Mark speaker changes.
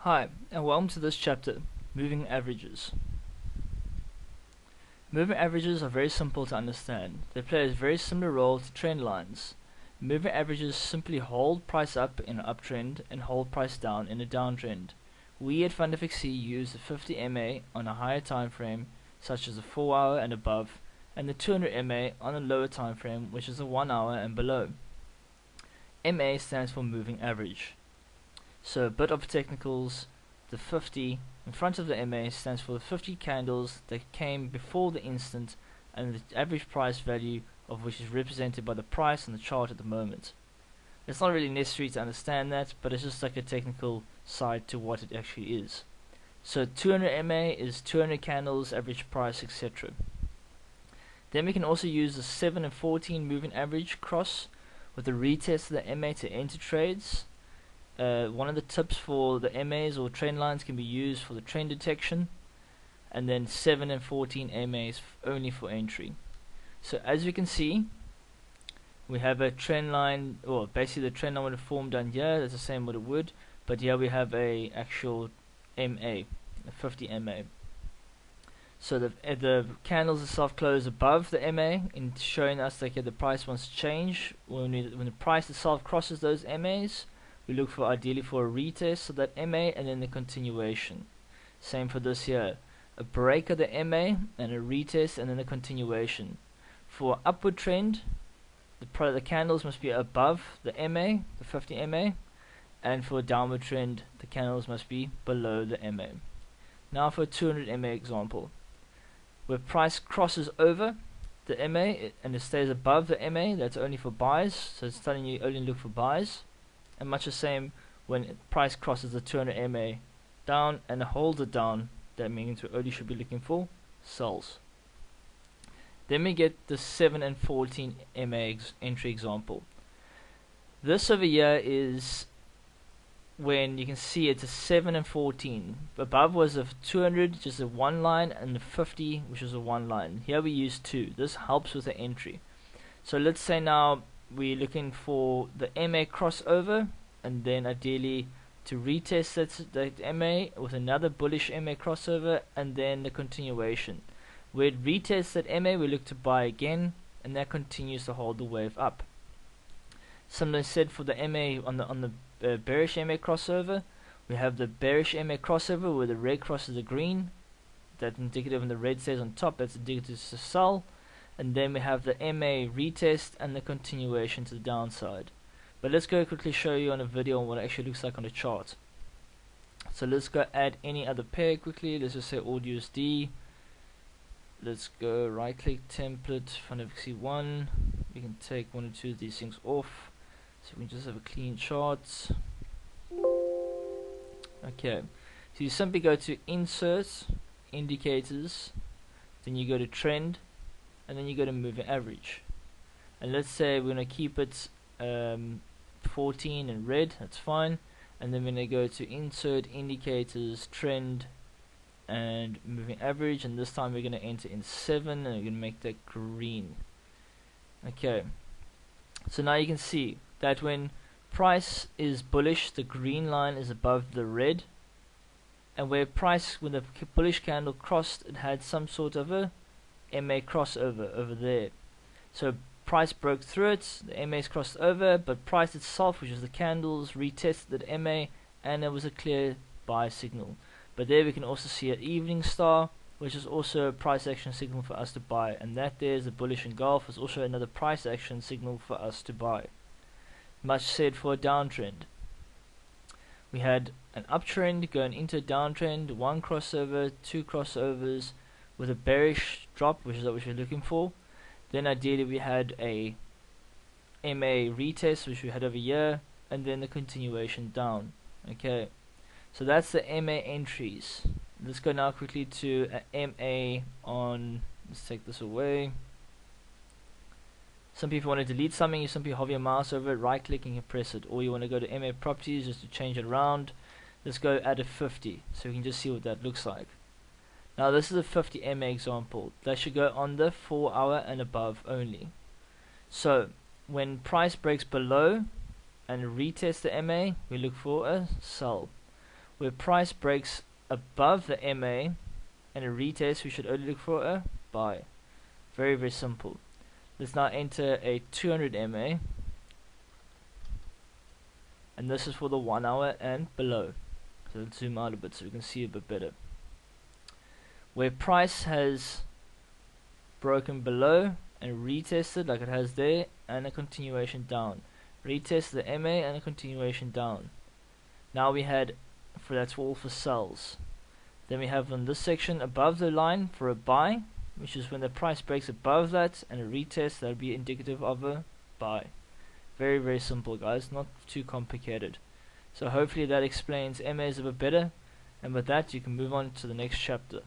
Speaker 1: Hi, and welcome to this chapter, Moving Averages. Moving averages are very simple to understand. They play a very similar role to trend lines. Moving averages simply hold price up in an uptrend and hold price down in a downtrend. We at FundFXC use the 50 MA on a higher time frame, such as the 4 hour and above, and the 200 MA on a lower time frame, which is the 1 hour and below. MA stands for moving average. So a bit of technicals, the 50 in front of the MA stands for the 50 candles that came before the instant and the average price value of which is represented by the price on the chart at the moment. It's not really necessary to understand that, but it's just like a technical side to what it actually is. So 200 MA is 200 candles, average price, etc. Then we can also use the 7 and 14 moving average cross with the retest of the MA to enter trades. One of the tips for the MAs or trend lines can be used for the trend detection, and then 7 and 14 MAs only for entry. So as we can see, we have a trend line, or basically the trend line would have formed down here. That's the same what it would, but here we have a actual MA, a 50 MA. So the candles itself close above the MA, in showing us that the price wants to change. When the price itself crosses those MAs, we look for ideally for a retest of that MA and then the continuation. Same for this here, a break of the MA and a retest and then a continuation. For upward trend, the candles must be above the MA, the 50 MA, and for a downward trend, the candles must be below the MA. Now for a 200 MA example, where price crosses over the MA and it stays above the MA, that's only for buys, so it's telling you only look for buys. And much the same when price crosses the 200 MA down and holds it down, that means we only should be looking for sells. Then we get the 7 and 14 MA entry example. This over here is when you can see it's a 7 and 14. Above was a 200, just a one line, and the 50, which is a one line. Here we use 2. This helps with the entry. So let's say now we're looking for the MA crossover, and then ideally to retest that MA with another bullish MA crossover, and then the continuation. Where it retests that MA, we look to buy again, and that continues to hold the wave up. Similar said for the MA on the bearish MA crossover. We have the bearish MA crossover where the red crosses the green. That's indicative, and the red stays on top. That's indicative to sell. And then we have the MA retest and the continuation to the downside. But let's go quickly show you on a video on what it actually looks like on the chart. So let's go add any other pair quickly. Let's just say AUDUSD. Let's go right click template, FundFXC1. We can take one or two of these things off, so we can just have a clean chart. Okay, so you simply go to insert, indicators, then you go to trend, and then you go to moving average. And let's say we're going to keep it 14 in red, that's fine. And then we're going to go to insert, indicators, trend, and moving average. And this time we're going to enter in 7, and we're going to make that green. Okay, so now you can see that when price is bullish, the green line is above the red. And when the bullish candle crossed, it had some sort of a MA crossover over there. So price broke through it, the MA's crossed over, but price itself, which is the candles, retested the MA, and there was a clear buy signal. But there we can also see an evening star, which is also a price action signal for us to buy, and that there is a bullish engulf, is also another price action signal for us to buy. Much said for a downtrend. We had an uptrend going into a downtrend, 1 crossover, 2 crossovers, with a bearish drop, which is what we're looking for. Then ideally we had a MA retest, which we had over here, and then the continuation down. Okay, so that's the MA entries. Let's go now quickly to a MA on, let's take this away. Some people want to delete something, you simply hover your mouse over it, right click and you press it, or you want to go to MA properties just to change it around. Let's go add a 50 so we can just see what that looks like. Now this is a 50 MA example. That should go on the 4 hour and above only. So when price breaks below and retest the MA, we look for a sell. Where price breaks above the MA and a retest, we should only look for a buy. Very, very simple. Let's now enter a 200 MA, and this is for the 1 hour and below. So let's zoom out a bit so we can see a bit better. Where price has broken below and retested like it has there, and a continuation down. Retest the MA and a continuation down. Now we had, that's all for sells. Then we have on this section above the line for a buy, which is when the price breaks above that, and a retest, that would be indicative of a buy. Very, very simple, guys, not too complicated. So hopefully that explains MAs a bit better, and with that you can move on to the next chapter.